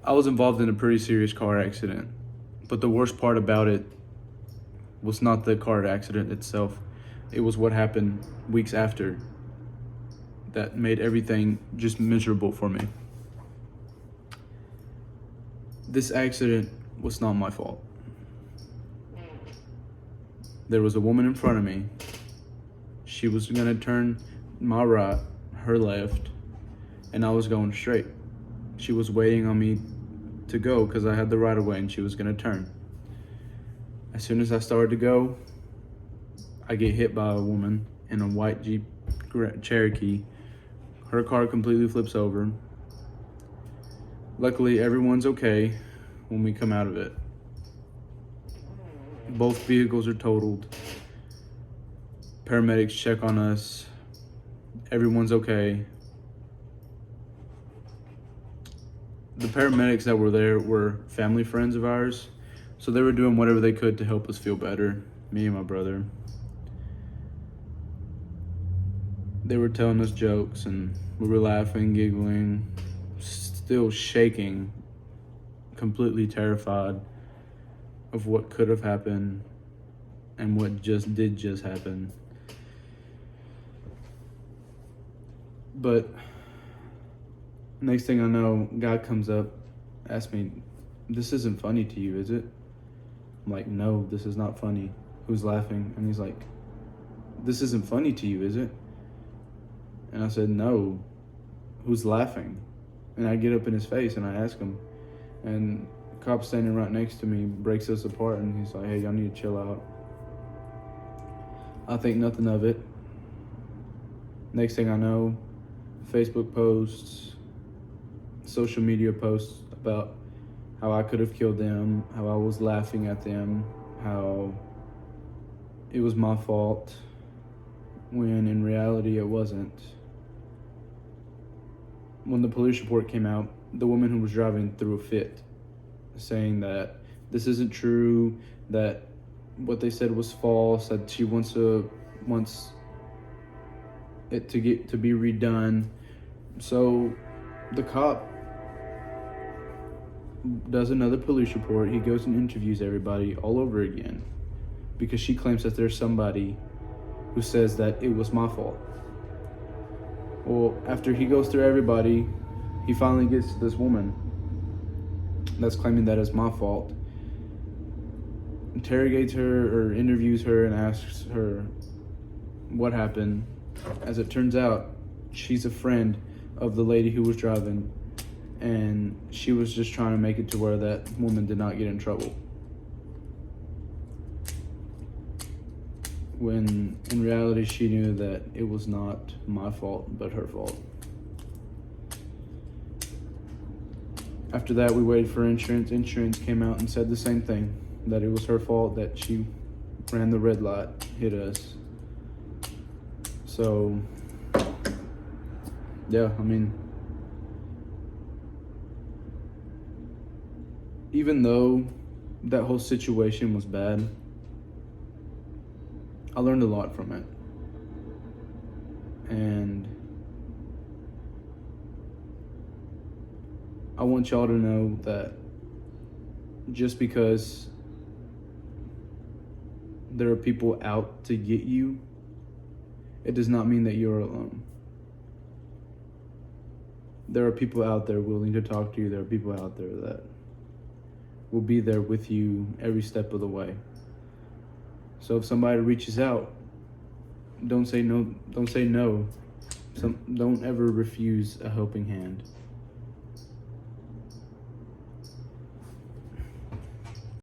I was involved in a pretty serious car accident, but the worst part about it was not the car accident itself. It was what happened weeks after that made everything just miserable for me. This accident was not my fault. There was a woman in front of me. She was gonna turn my right, her left, and I was going straight. She was waiting on me to go because I had the right of way and she was gonna turn. As soon as I started to go, I get hit by a woman in a white Jeep Cherokee. Her car completely flips over. Luckily, everyone's okay when we come out of it. Both vehicles are totaled. Paramedics check on us. Everyone's okay. The paramedics that were there were family friends of ours, so they were doing whatever they could to help us feel better, me and my brother. They were telling us jokes and we were laughing, giggling, still shaking, completely terrified of what could have happened and what did just happen. But next thing I know, God comes up, asks me, "This isn't funny to you, is it?" I'm like, "No, this is not funny." Who's laughing? And he's like, "This isn't funny to you, is it?" And I said, "No, who's laughing?" And I get up in his face and I ask him, and the cop standing right next to me breaks us apart and he's like, "Hey, y'all need to chill out." I think nothing of it. Next thing I know, Facebook posts, social media posts about how I could have killed them, how I was laughing at them, how it was my fault, when in reality it wasn't. When the police report came out, the woman who was driving threw a fit, saying that this isn't true, that what they said was false, that she wants it to be redone. So the cop does another police report. He goes and interviews everybody all over again because she claims that there's somebody who says that it was my fault. Well, after he goes through everybody, he finally gets to this woman that's claiming that it's my fault, interrogates her or interviews her and asks her what happened. As it turns out, she's a friend of the lady who was driving, and she was just trying to make it to where that woman did not get in trouble, when in reality she knew that it was not my fault but her fault. After that, we waited for insurance. Insurance came out and said the same thing, that it was her fault, that she ran the red light, hit us. So yeah, I mean, even though that whole situation was bad, I learned a lot from it. And I want y'all to know that just because there are people out to get you, it does not mean that you're alone. There are people out there willing to talk to you. There are people out there that will be there with you every step of the way. So if somebody reaches out, don't say no. Don't ever refuse a helping hand.